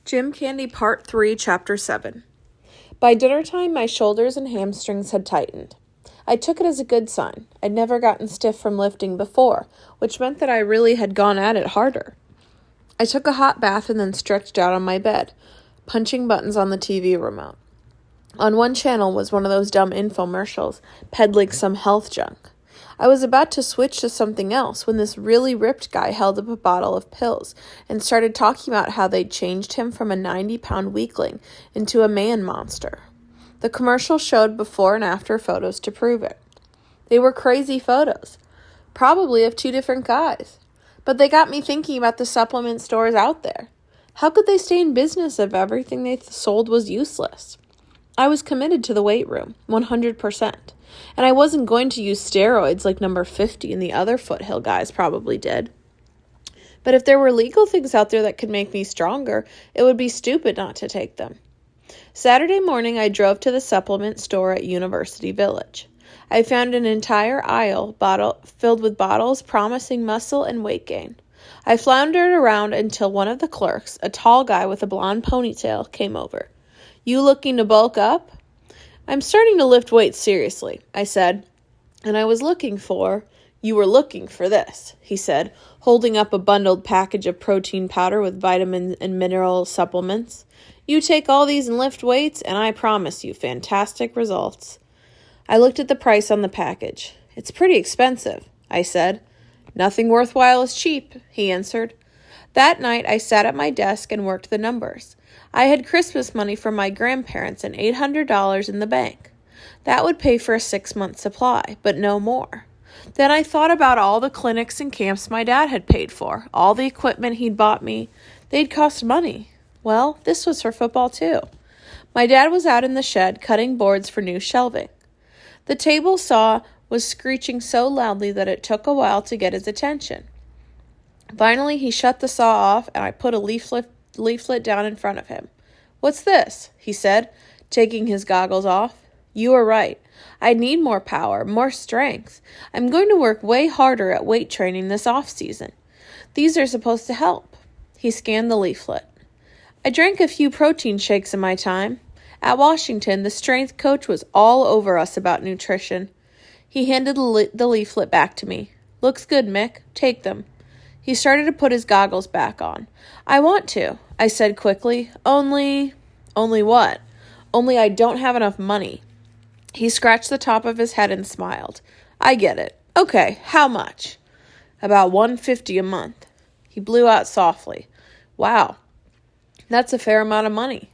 Gym Candy Part 3, Chapter 7. By dinner time, my shoulders and hamstrings had tightened. I took it as a good sign. I'd never gotten stiff from lifting before, which meant that I really had gone at it harder. I took a hot bath and then stretched out on my bed, punching buttons on the TV remote. On one channel was one of those dumb infomercials, peddling some health junk. I was about to switch to something else when this really ripped guy held up a bottle of pills and started talking about how they'd changed him from a 90-pound weakling into a man monster. The commercial showed before and after photos to prove it. They were crazy photos, probably of two different guys. But they got me thinking about the supplement stores out there. How could they stay in business if everything they sold was useless? I was committed to the weight room, 100%. And I wasn't going to use steroids like number 50 and the other foothill guys probably did. But if there were legal things out there that could make me stronger, it would be stupid not to take them. Saturday morning, I drove to the supplement store at University Village. I found an entire aisle filled with bottles promising muscle and weight gain. I floundered around until one of the clerks, a tall guy with a blonde ponytail, came over. "You looking to bulk up?" "I'm starting to lift weights seriously," I said. "And I was looking for—" "You were looking for this," he said, holding up a bundled package of protein powder with vitamins and mineral supplements. "You take all these and lift weights, and I promise you fantastic results." I looked at the price on the package. "It's pretty expensive," I said. "Nothing worthwhile is cheap," he answered. That night, I sat at my desk and worked the numbers. I had Christmas money from my grandparents and $800 in the bank. That would pay for a 6-month supply, but no more. Then I thought about all the clinics and camps my dad had paid for, all the equipment he'd bought me. They'd cost money. Well, this was for football too. My dad was out in the shed cutting boards for new shelving. The table saw was screeching so loudly that it took a while to get his attention. Finally, he shut the saw off, and I put a leaflet down in front of him. "What's this?" he said, taking his goggles off. "You are right. I need more power, more strength. I'm going to work way harder at weight training this off-season. These are supposed to help." He scanned the leaflet. "I drank a few protein shakes in my time. At Washington, the strength coach was all over us about nutrition." He handed the leaflet back to me. "Looks good, Mick. Take them." He started to put his goggles back on. "I want to," I said quickly. Only what? Only I don't have enough money." He scratched the top of his head and smiled. "I get it. Okay, how much?" "About $150 a month." He blew out softly. "Wow, that's a fair amount of money."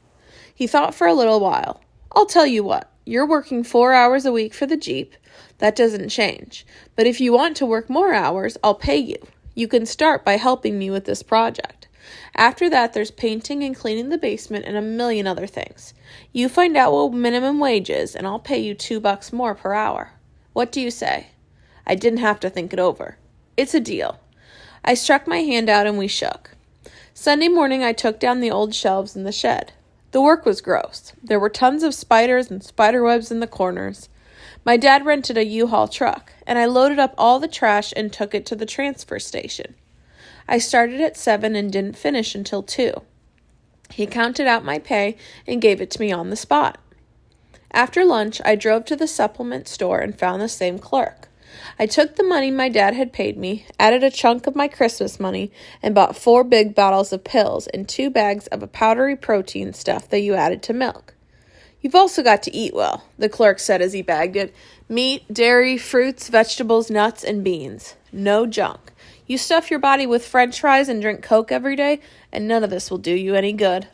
He thought for a little while. "I'll tell you what. You're working 4 hours a week for the Jeep. That doesn't change. But if you want to work more hours, I'll pay you. You can start by helping me with this project. After that, there's painting and cleaning the basement and a million other things. You find out what minimum wage is, and I'll pay you $2 more per hour. What do you say?" I didn't have to think it over. "It's a deal." I struck my hand out and we shook. Sunday morning, I took down the old shelves in the shed. The work was gross. There were tons of spiders and spider webs in the corners. My dad rented a U-Haul truck, and I loaded up all the trash and took it to the transfer station. I started at 7 and didn't finish until 2. He counted out my pay and gave it to me on the spot. After lunch, I drove to the supplement store and found the same clerk. I took the money my dad had paid me, added a chunk of my Christmas money, and bought 4 big bottles of pills and 2 bags of a powdery protein stuff that you added to milk. "You've also got to eat well," the clerk said as he bagged it. "Meat, dairy, fruits, vegetables, nuts, and beans. No junk. You stuff your body with French fries and drink Coke every day, and none of this will do you any good."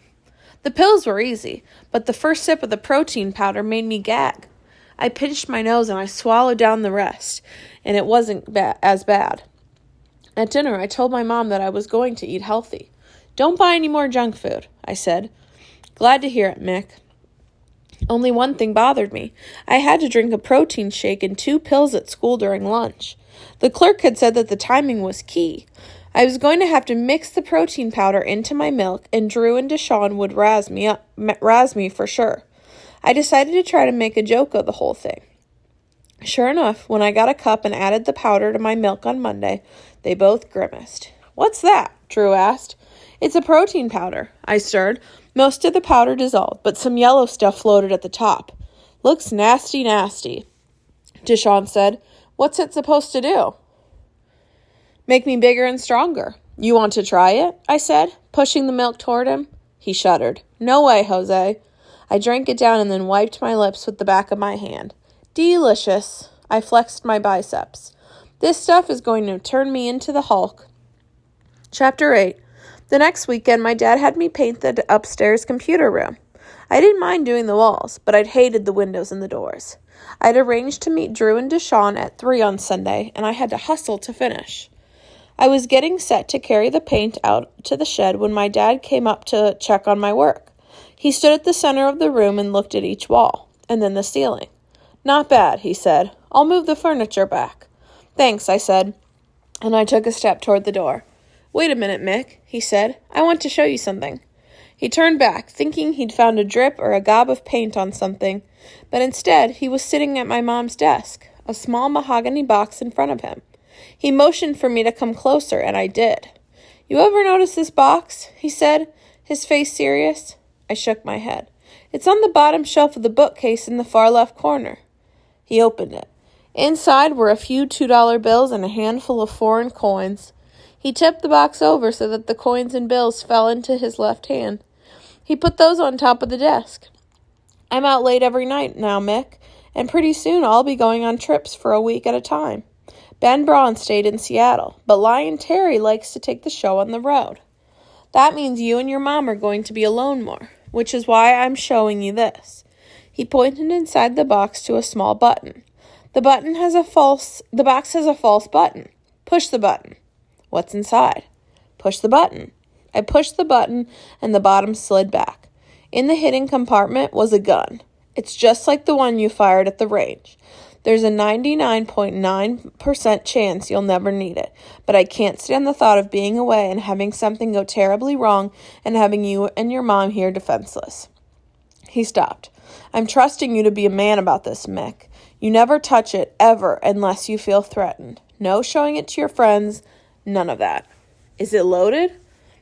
The pills were easy, but the first sip of the protein powder made me gag. I pinched my nose and I swallowed down the rest, and it wasn't as bad. At dinner, I told my mom that I was going to eat healthy. "Don't buy any more junk food," I said. "Glad to hear it, Mick." Only one thing bothered me. I had to drink a protein shake and 2 pills at school during lunch. The clerk had said that the timing was key. I was going to have to mix the protein powder into my milk, and Drew and Deshaun would razz me for sure. I decided to try to make a joke of the whole thing. Sure enough, when I got a cup and added the powder to my milk on Monday, they both grimaced. "What's that?" Drew asked. It's a protein powder. I stirred. Most of the powder dissolved, but some yellow stuff floated at the top. Looks nasty, nasty, Deshawn said. What's it supposed to do? Make me bigger and stronger. You want to try it? I said, pushing the milk toward him. He shuddered. No way, Jose. I drank it down and then wiped my lips with the back of my hand. Delicious. I flexed my biceps. This stuff is going to turn me into the Hulk. Chapter 8. The next weekend, my dad had me paint the upstairs computer room. I didn't mind doing the walls, but I'd hated the windows and the doors. I'd arranged to meet Drew and Deshawn at 3 on Sunday, and I had to hustle to finish. I was getting set to carry the paint out to the shed when my dad came up to check on my work. He stood at the center of the room and looked at each wall, and then the ceiling. Not bad, he said. I'll move the furniture back. Thanks, I said, and I took a step toward the door. Wait a minute, Mick, he said. I want to show you something. He turned back, thinking he'd found a drip or a gob of paint on something, but instead he was sitting at my mom's desk, a small mahogany box in front of him. He motioned for me to come closer, and I did. You ever notice this box? He said, his face serious. I shook my head. It's on the bottom shelf of the bookcase in the far left corner. He opened it. Inside were a few $2 bills and a handful of foreign coins. He tipped the box over so that the coins and bills fell into his left hand. He put those on top of the desk. I'm out late every night now, Mick, and pretty soon I'll be going on trips for a week at a time. Ben Braun stayed in Seattle, but Lion Terry likes to take the show on the road. That means you and your mom are going to be alone more, which is why I'm showing you this. He pointed inside the box to a small button. The box has a false button. Push the button. What's inside? Push the button. I pushed the button, and the bottom slid back. In the hidden compartment was a gun. It's just like the one you fired at the range. There's a 99.9% chance you'll never need it, but I can't stand the thought of being away and having something go terribly wrong and having you and your mom here defenseless. He stopped. I'm trusting you to be a man about this, Mick. You never touch it, ever, unless you feel threatened. No showing it to your friends, none of that. Is it loaded?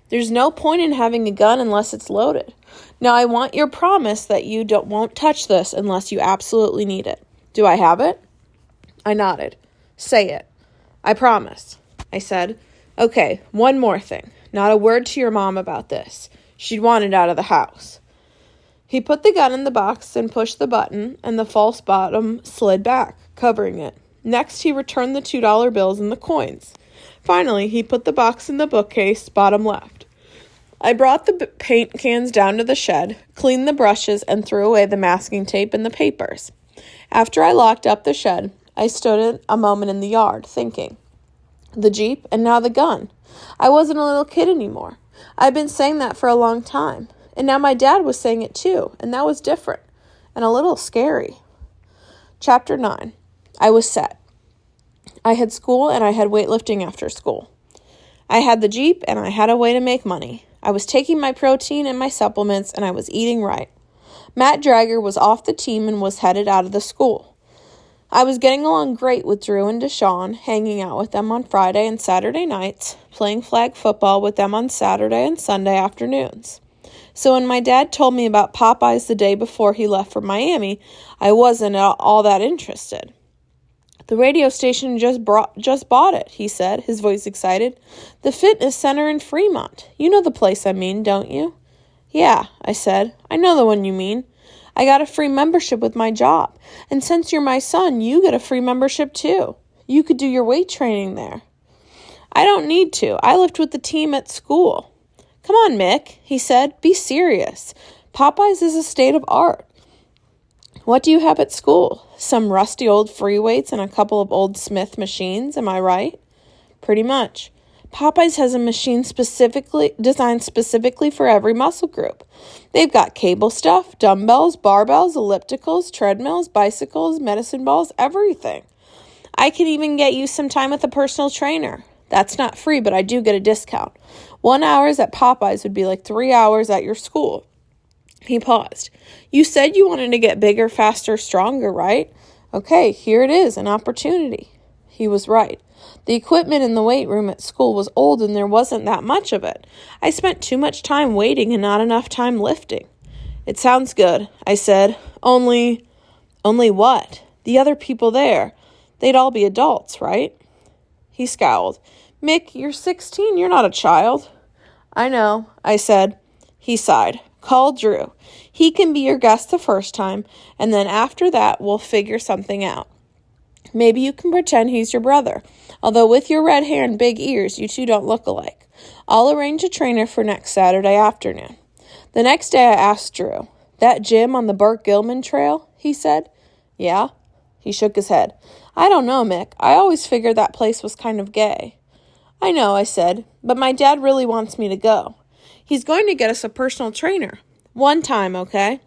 There's no point in having a gun unless it's loaded. Now I want your promise that you won't touch this unless you absolutely need it. Do I have it? I nodded. Say it. I promise. I said, okay, one more thing. Not a word to your mom about this. She'd want it out of the house. He put the gun in the box and pushed the button, and the false bottom slid back, covering it. Next, he returned the $2 bills and the coins. Finally, he put the box in the bookcase, bottom left. I brought the paint cans down to the shed, cleaned the brushes, and threw away the masking tape and the papers. After I locked up the shed, I stood a moment in the yard, thinking. The Jeep, and now the gun. I wasn't a little kid anymore. I'd been saying that for a long time. And now my dad was saying it too, and that was different, and a little scary. Chapter 9. I was set. I had school, and I had weightlifting after school. I had the Jeep, and I had a way to make money. I was taking my protein and my supplements, and I was eating right. Matt Drager was off the team and was headed out of the school. I was getting along great with Drew and Deshawn, hanging out with them on Friday and Saturday nights, playing flag football with them on Saturday and Sunday afternoons. So when my dad told me about Popeyes the day before he left for Miami, I wasn't all that interested. The radio station just bought it, he said, his voice excited. The fitness center in Fremont. You know the place I mean, don't you? Yeah, I said. I know the one you mean. I got a free membership with my job. And since you're my son, you get a free membership too. You could do your weight training there. I don't need to. I lift with the team at school. Come on, Mick, he said. Be serious. Popeyes is a state of art. What do you have at school? Some rusty old free weights and a couple of old Smith machines, am I right? Pretty much. Popeyes has a machine designed specifically for every muscle group. They've got cable stuff, dumbbells, barbells, ellipticals, treadmills, bicycles, medicine balls, everything. I can even get you some time with a personal trainer. That's not free, but I do get a discount. 1 hour at Popeyes would be like 3 hours at your school. He paused. You said you wanted to get bigger, faster, stronger, right? Okay, here it is, an opportunity. He was right. The equipment in the weight room at school was old and there wasn't that much of it. I spent too much time waiting and not enough time lifting. It sounds good, I said. Only what? The other people there. They'd all be adults, right? He scowled. Mick, you're 16. You're not a child. I know, I said. He sighed. Call Drew. He can be your guest the first time, and then after that, we'll figure something out. Maybe you can pretend he's your brother, although with your red hair and big ears, you two don't look alike. I'll arrange a trainer for next Saturday afternoon. The next day I asked Drew, that gym on the Burt Gilman Trail? He said. Yeah? He shook his head. I don't know, Mick. I always figured that place was kind of gay. I know, I said, but my dad really wants me to go. He's going to get us a personal trainer. One time, okay?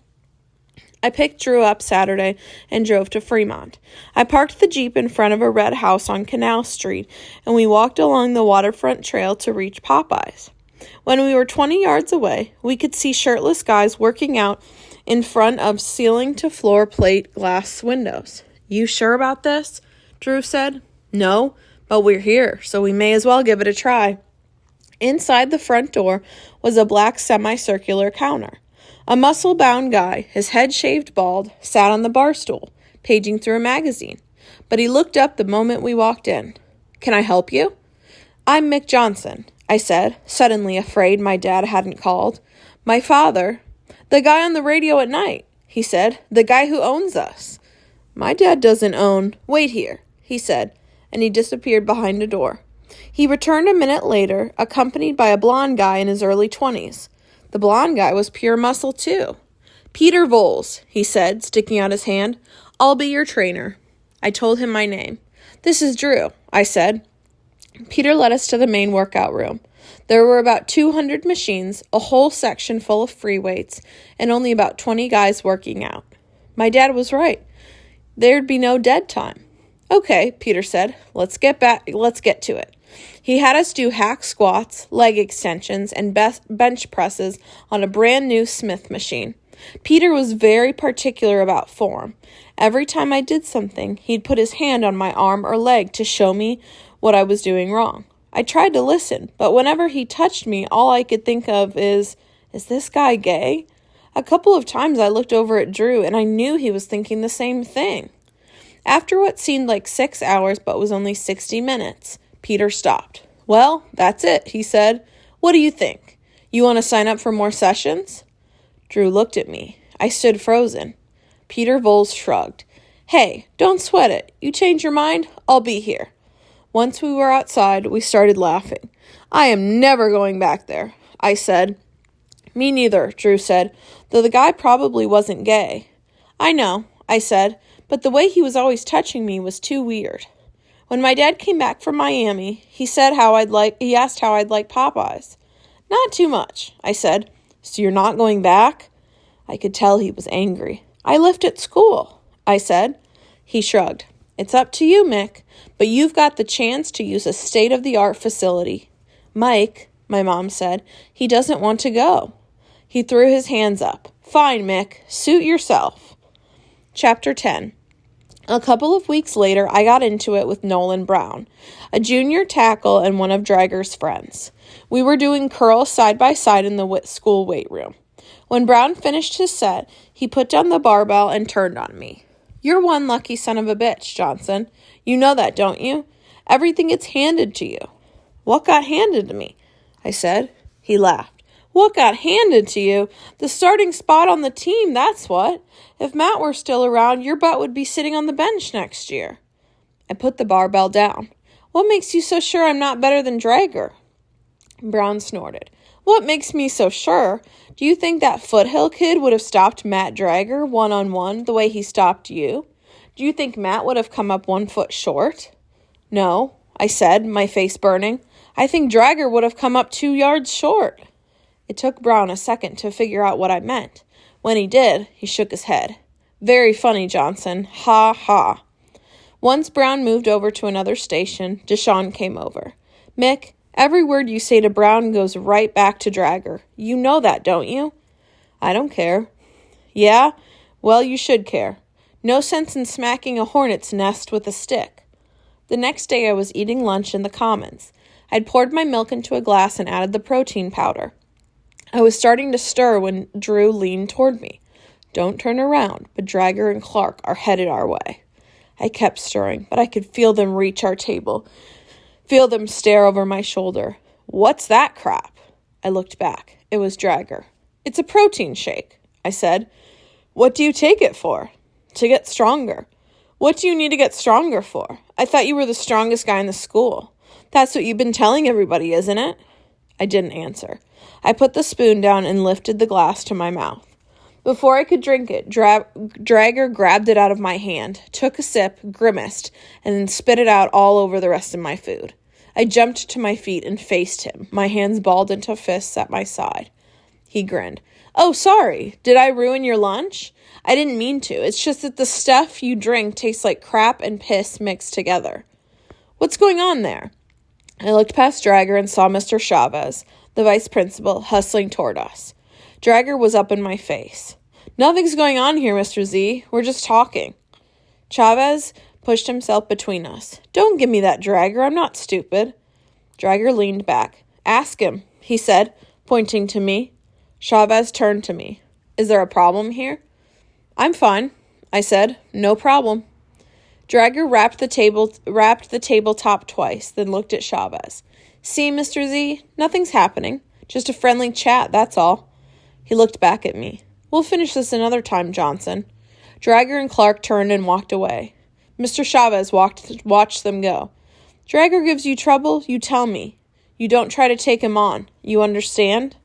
I picked Drew up Saturday and drove to Fremont. I parked the Jeep in front of a red house on Canal Street, and we walked along the waterfront trail to reach Popeyes. When we were 20 yards away, we could see shirtless guys working out in front of ceiling-to-floor plate glass windows. You sure about this? Drew said. No, but we're here, so we may as well give it a try. Inside the front door was a black semicircular counter. A muscle-bound guy, his head shaved bald, sat on the bar stool, paging through a magazine. But he looked up the moment we walked in. Can I help you? I'm Mick Johnson, I said, suddenly afraid my dad hadn't called. My father. The guy on the radio at night, he said. The guy who owns us. My dad doesn't own. Wait here, he said, and he disappeared behind a door. He returned a minute later, accompanied by a blond guy in his early 20s. The blond guy was pure muscle, too. Peter Voles, he said, sticking out his hand. I'll be your trainer. I told him my name. This is Drew, I said. Peter led us to the main workout room. There were about 200 machines, a whole section full of free weights, and only about 20 guys working out. My dad was right. There'd be no dead time. Okay, Peter said. Let's get to it. He had us do hack squats, leg extensions, and bench presses on a brand new Smith machine. Peter was very particular about form. Every time I did something, he'd put his hand on my arm or leg to show me what I was doing wrong. I tried to listen, but whenever he touched me, all I could think of is this guy gay? A couple of times I looked over at Drew, and I knew he was thinking the same thing. After what seemed like 6 hours but was only 60 minutes, Peter stopped. Well, that's it, he said. What do you think? You want to sign up for more sessions? Drew looked at me. I stood frozen. Peter Voles shrugged. Hey, don't sweat it. You change your mind, I'll be here. Once we were outside, we started laughing. I am never going back there, I said. Me neither, Drew said, though the guy probably wasn't gay. I know, I said, but the way he was always touching me was too weird. When my dad came back from Miami, he asked how I'd like Popeyes. Not too much, I said. So you're not going back? I could tell he was angry. I lift at school, I said. He shrugged. It's up to you, Mick, but you've got the chance to use a state-of-the-art facility. Mike, my mom said, he doesn't want to go. He threw his hands up. Fine, Mick, suit yourself. Chapter 10. A couple of weeks later, I got into it with Nolan Brown, a junior tackle and one of Drager's friends. We were doing curls side by side in the school weight room. When Brown finished his set, he put down the barbell and turned on me. You're one lucky son of a bitch, Johnson. You know that, don't you? Everything gets handed to you. What got handed to me? I said. He laughed. What got handed to you? The starting spot on the team, that's what. If Matt were still around, your butt would be sitting on the bench next year. I put the barbell down. What makes you so sure I'm not better than Drager? Brown snorted. What makes me so sure? Do you think that Foothill kid would have stopped Matt Drager one-on-one the way he stopped you? Do you think Matt would have come up 1 foot short? No, I said, my face burning. I think Drager would have come up 2 yards short. It took Brown a second to figure out what I meant. When he did, he shook his head. Very funny, Johnson. Ha ha. Once Brown moved over to another station, Deshaun came over. Mick, every word you say to Brown goes right back to Drager. You know that, don't you? I don't care. Yeah? Well, you should care. No sense in smacking a hornet's nest with a stick. The next day I was eating lunch in the Commons. I'd poured my milk into a glass and added the protein powder. I was starting to stir when Drew leaned toward me. Don't turn around, but Drager and Clark are headed our way. I kept stirring, but I could feel them reach our table, feel them stare over my shoulder. What's that crap? I looked back. It was Drager. It's a protein shake, I said. What do you take it for? To get stronger. What do you need to get stronger for? I thought you were the strongest guy in the school. That's what you've been telling everybody, isn't it? I didn't answer. I put the spoon down and lifted the glass to my mouth. Before I could drink it, Drager grabbed it out of my hand, took a sip, grimaced, and then spit it out all over the rest of my food. I jumped to my feet and faced him, my hands balled into fists at my side. He grinned. Oh, sorry. Did I ruin your lunch? I didn't mean to. It's just that the stuff you drink tastes like crap and piss mixed together. What's going on there? I looked past Drager and saw Mr. Chavez, the vice principal, hustling toward us. Drager was up in my face. Nothing's going on here, Mr. Z. We're just talking. Chavez pushed himself between us. Don't give me that, Drager. I'm not stupid. Drager leaned back. Ask him, he said, pointing to me. Chavez turned to me. Is there a problem here? I'm fine, I said. No problem. Drager rapped the tabletop twice, then looked at Chavez. See, Mr. Z, nothing's happening. Just a friendly chat, that's all. He looked back at me. We'll finish this another time, Johnson. Drager and Clark turned and walked away. Mr. Chavez watched them go. Drager gives you trouble, you tell me. You don't try to take him on. You understand?